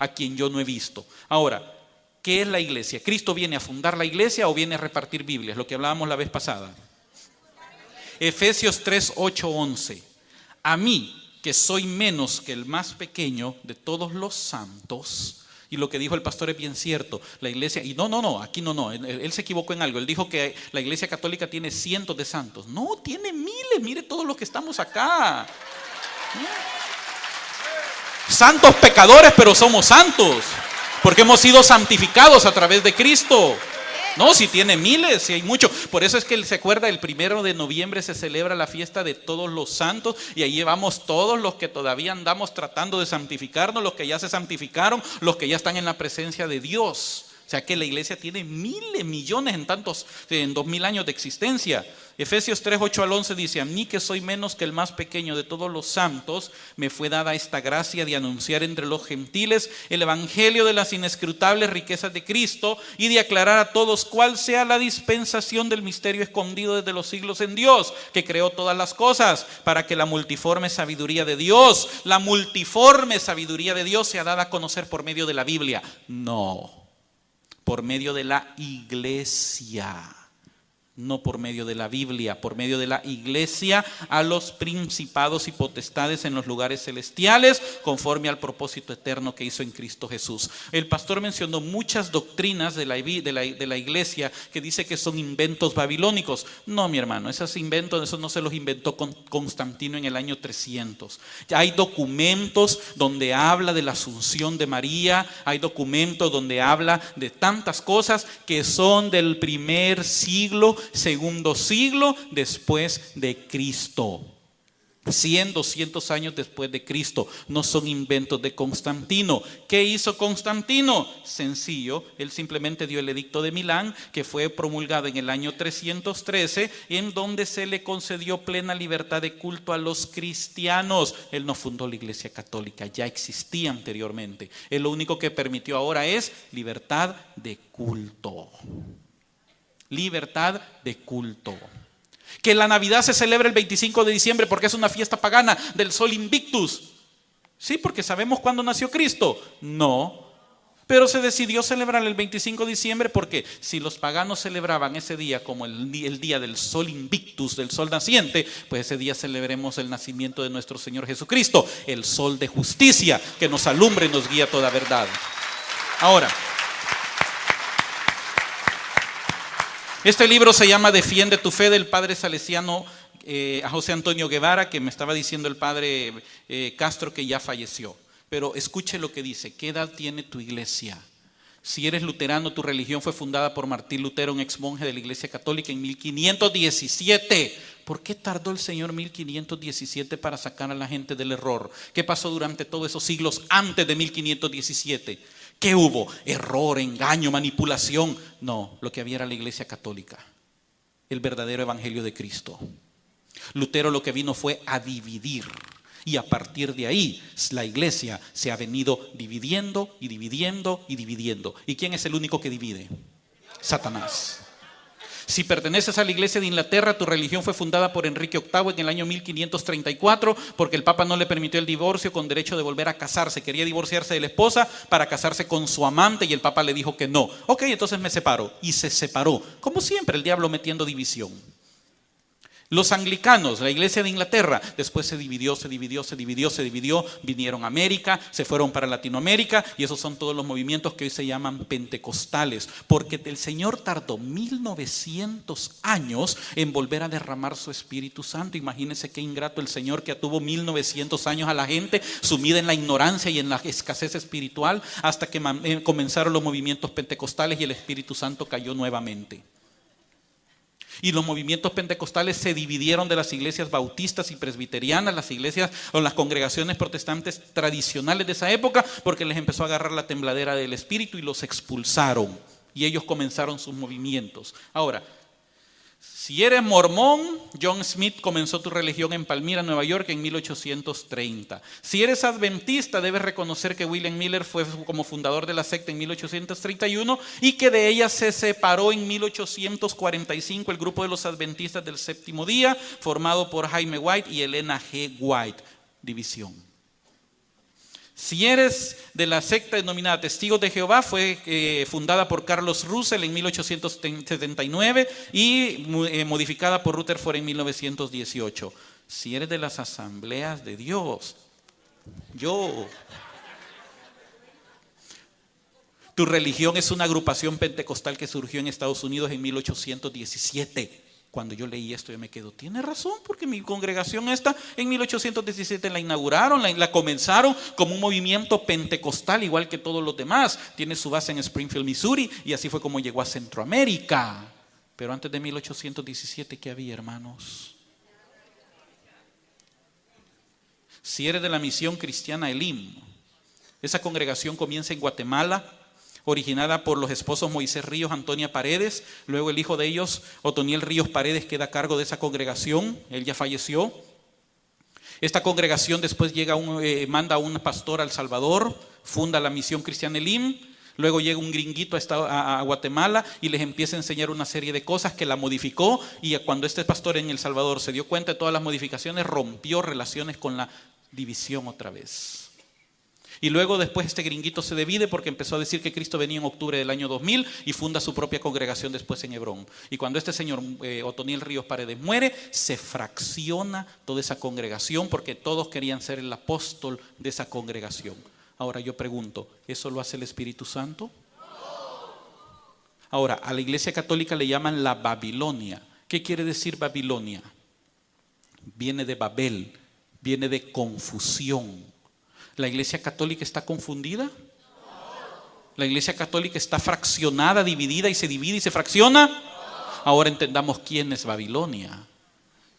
a quien yo no he visto. Ahora, ¿qué es la iglesia? ¿Cristo viene a fundar la iglesia o viene a repartir Biblias? Lo que hablábamos la vez pasada. Efesios 3, 8, 11. A mí, que soy menos que el más pequeño de todos los santos. Y lo que dijo el pastor es bien cierto. La iglesia, y aquí no. Él se equivocó en algo. Él dijo que la iglesia católica tiene cientos de santos. No, tiene miles. Mire todos los que estamos acá. Santos pecadores, pero somos santos. Porque hemos sido santificados a través de Cristo. No, si tiene miles, si hay mucho. Por eso es que se acuerda, el 1 de noviembre se celebra la fiesta de todos los santos. Y ahí llevamos todos los que todavía andamos tratando de santificarnos, los que ya se santificaron, los que ya están en la presencia de Dios. O sea que la iglesia tiene miles, millones en 2000 años de existencia. Efesios 3, 8 al 11 dice: a mí, que soy menos que el más pequeño de todos los santos, me fue dada esta gracia de anunciar entre los gentiles el evangelio de las inescrutables riquezas de Cristo y de aclarar a todos cuál sea la dispensación del misterio escondido desde los siglos en Dios, que creó todas las cosas, para que la multiforme sabiduría de Dios sea dada a conocer por medio de la Biblia. No, por medio de la iglesia. No por medio de la Biblia, por medio de la iglesia, a los principados y potestades en los lugares celestiales, conforme al propósito eterno que hizo en Cristo Jesús. El pastor mencionó muchas doctrinas de la iglesia que dice que son inventos babilónicos. No, mi hermano, esos no se los inventó Constantino en el año 300. Ya hay documentos donde habla de la asunción de María, hay documentos donde habla de tantas cosas que son del primer siglo, segundo siglo después de Cristo. 100, 200 años después de Cristo. No son inventos de Constantino. ¿Qué hizo Constantino? Sencillo, él simplemente dio el edicto de Milán, que fue promulgado en el año 313, en donde se le concedió plena libertad de culto a los cristianos. Él no fundó la iglesia católica, ya existía anteriormente. Él lo único que permitió ahora es libertad de culto. Libertad de culto. Que la Navidad se celebra el 25 de diciembre porque es una fiesta pagana del Sol Invictus. Sí, porque sabemos cuándo nació Cristo. No, pero se decidió celebrar el 25 de diciembre porque si los paganos celebraban ese día como el día del Sol Invictus, del sol naciente, pues ese día celebremos el nacimiento de nuestro Señor Jesucristo, el sol de justicia que nos alumbra y nos guía a toda verdad. Ahora, este libro se llama Defiende tu fe, del padre salesiano a José Antonio Guevara, que me estaba diciendo el padre Castro que ya falleció. Pero escuche lo que dice: ¿qué edad tiene tu iglesia? Si eres luterano, tu religión fue fundada por Martín Lutero, un ex monje de la iglesia católica, en 1517. ¿Por qué tardó el Señor 1517 para sacar a la gente del error? ¿Qué pasó durante todos esos siglos antes de 1517? ¿Qué hubo? Error, engaño, manipulación. No, lo que había era la iglesia católica, el verdadero evangelio de Cristo. Lutero lo que vino fue a dividir, y a partir de ahí la iglesia se ha venido dividiendo y dividiendo y dividiendo. ¿Y quién es el único que divide? Satanás. Si perteneces a la iglesia de Inglaterra, tu religión fue fundada por Enrique VIII en el año 1534, porque el Papa no le permitió el divorcio con derecho de volver a casarse. Quería divorciarse de la esposa para casarse con su amante y el Papa le dijo que no. Ok, entonces me separo. Y se separó. Como siempre, el diablo metiendo división. Los anglicanos, la iglesia de Inglaterra, después se dividió, vinieron a América, se fueron para Latinoamérica, y esos son todos los movimientos que hoy se llaman pentecostales, porque el Señor tardó 1900 años en volver a derramar su Espíritu Santo. Imagínense qué ingrato el Señor, que tuvo 1900 años a la gente sumida en la ignorancia y en la escasez espiritual, hasta que comenzaron los movimientos pentecostales y el Espíritu Santo cayó nuevamente. Y los movimientos pentecostales se dividieron de las iglesias bautistas y presbiterianas, las iglesias o las congregaciones protestantes tradicionales de esa época, porque les empezó a agarrar la tembladera del espíritu y los expulsaron. Y ellos comenzaron sus movimientos. Ahora, si eres mormón, John Smith comenzó tu religión en Palmira, Nueva York, en 1830. Si eres adventista, debes reconocer que William Miller fue como fundador de la secta en 1831 y que de ella se separó en 1845 el grupo de los adventistas del séptimo día, formado por Jaime White y Elena G. White. División. Si eres de la secta denominada Testigos de Jehová, fue fundada por Carlos Russell en 1879 y modificada por Rutherford en 1918. Si eres de las Asambleas de Dios, tu religión es una agrupación pentecostal que surgió en Estados Unidos en 1817. Cuando yo leí esto yo me quedo, tiene razón, porque mi congregación esta en 1817 la inauguraron, la comenzaron como un movimiento pentecostal igual que todos los demás. Tiene su base en Springfield, Missouri, y así fue como llegó a Centroamérica. Pero antes de 1817, ¿qué había, hermanos? Si eres de la misión cristiana Elim, esa congregación comienza en Guatemala, originada por los esposos Moisés Ríos, Antonia Paredes. Luego el hijo de ellos, Otoniel Ríos Paredes, queda a cargo de esa congregación. Él ya falleció. Esta congregación después manda a un pastor a El Salvador, funda la misión cristiana Elim. Luego llega un gringuito a Guatemala y les empieza a enseñar una serie de cosas que la modificó. Y cuando este pastor en El Salvador se dio cuenta de todas las modificaciones, rompió relaciones con la división otra vez. Y luego después este gringuito se divide porque empezó a decir que Cristo venía en octubre del año 2000 y funda su propia congregación después en Hebrón. Y cuando este señor Otoniel Ríos Paredes muere, se fracciona toda esa congregación porque todos querían ser el apóstol de esa congregación. Ahora yo pregunto, ¿eso lo hace el Espíritu Santo? Ahora, a la Iglesia Católica le llaman la Babilonia. ¿Qué quiere decir Babilonia? Viene de Babel, viene de confusión. ¿La Iglesia Católica está confundida? ¿La Iglesia Católica está fraccionada, dividida y se divide y se fracciona? Ahora entendamos quién es Babilonia.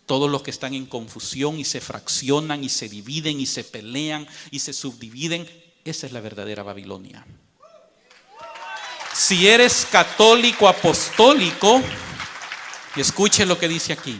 Todos los que están en confusión y se fraccionan y se dividen y se pelean y se subdividen, esa es la verdadera Babilonia. Si eres católico apostólico, y escuche lo que dice aquí.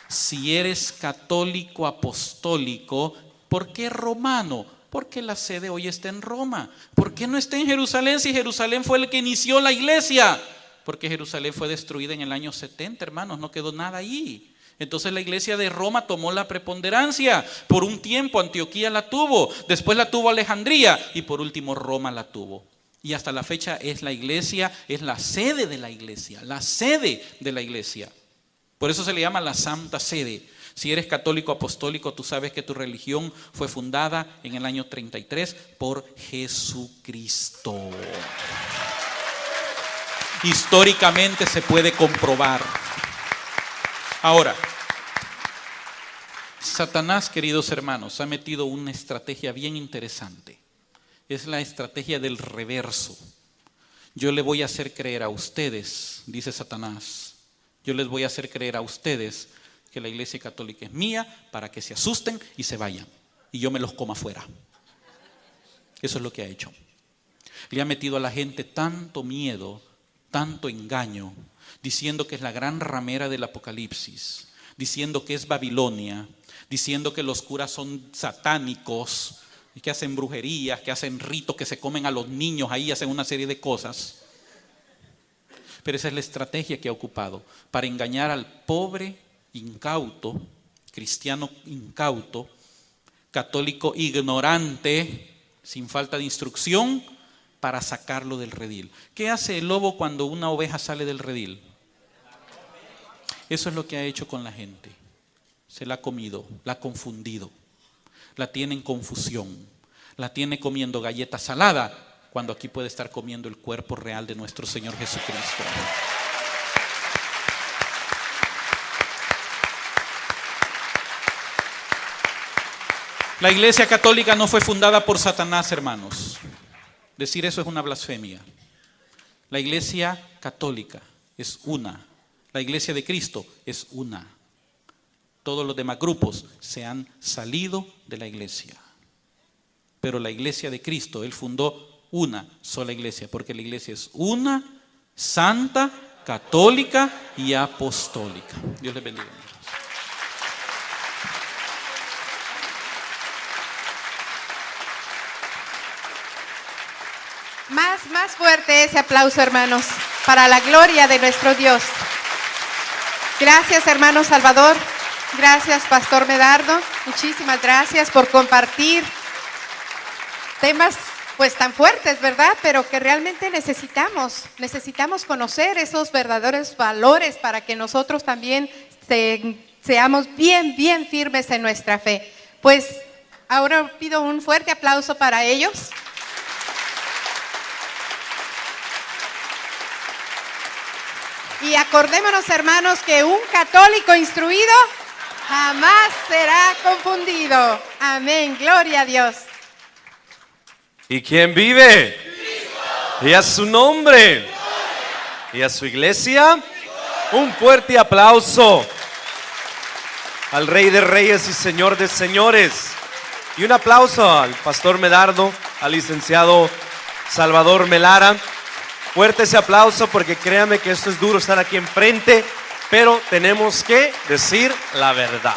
Si eres católico apostólico, ¿por qué romano? Porque la sede hoy está en Roma. ¿Por qué no está en Jerusalén si Jerusalén fue el que inició la iglesia? Porque Jerusalén fue destruida en el año 70, hermanos, no quedó nada allí. Entonces la iglesia de Roma tomó la preponderancia. Por un tiempo Antioquía la tuvo, después la tuvo Alejandría y por último Roma la tuvo. Y hasta la fecha es la iglesia, es la sede de la iglesia, la sede de la iglesia. Por eso se le llama la Santa Sede. Si eres católico apostólico, tú sabes que tu religión fue fundada en el año 33 por Jesucristo. Históricamente se puede comprobar. Ahora, Satanás, queridos hermanos, ha metido una estrategia bien interesante. Es la estrategia del reverso. Yo le voy a hacer creer a ustedes, dice Satanás, yo les voy a hacer creer a ustedes que la iglesia católica es mía para que se asusten y se vayan y yo me los coma afuera. Eso es lo que ha hecho. Le ha metido a la gente tanto miedo, tanto engaño, diciendo que es la gran ramera del Apocalipsis, diciendo que es Babilonia, diciendo que los curas son satánicos, que hacen brujerías, que hacen ritos, que se comen a los niños, ahí hacen una serie de cosas. Pero esa es la estrategia que ha ocupado para engañar al pobre incauto, cristiano incauto, católico ignorante, sin falta de instrucción, para sacarlo del redil. ¿Qué hace el lobo cuando una oveja sale del redil? Eso es lo que ha hecho con la gente. Se la ha comido, la ha confundido, la tiene en confusión, la tiene comiendo galleta salada, cuando aquí puede estar comiendo el cuerpo real de nuestro Señor Jesucristo. La iglesia católica no fue fundada por Satanás, hermanos. Decir eso es una blasfemia. La iglesia católica es una. La iglesia de Cristo es una. Todos los demás grupos se han salido de la iglesia. Pero la iglesia de Cristo, Él fundó una sola iglesia, porque la iglesia es una, santa, católica y apostólica. Dios les bendiga. Más fuerte ese aplauso, hermanos, para la gloria de nuestro Dios. Gracias, hermano Salvador. Gracias, Pastor Medardo. Muchísimas gracias por compartir temas pues tan fuertes, ¿verdad? Pero que realmente necesitamos conocer esos verdaderos valores para que nosotros también seamos bien firmes en nuestra fe. Pues ahora pido un fuerte aplauso para ellos. Y acordémonos, hermanos, que un católico instruido jamás será confundido. Amén, gloria a Dios. ¿Y quién vive? Cristo. Y a su nombre. Gloria. Y a su iglesia. Un fuerte aplauso al Rey de Reyes y Señor de Señores. Y un aplauso al Pastor Medardo, al licenciado Salvador Melara. Fuerte ese aplauso, porque créame que esto es duro estar aquí enfrente, pero tenemos que decir la verdad.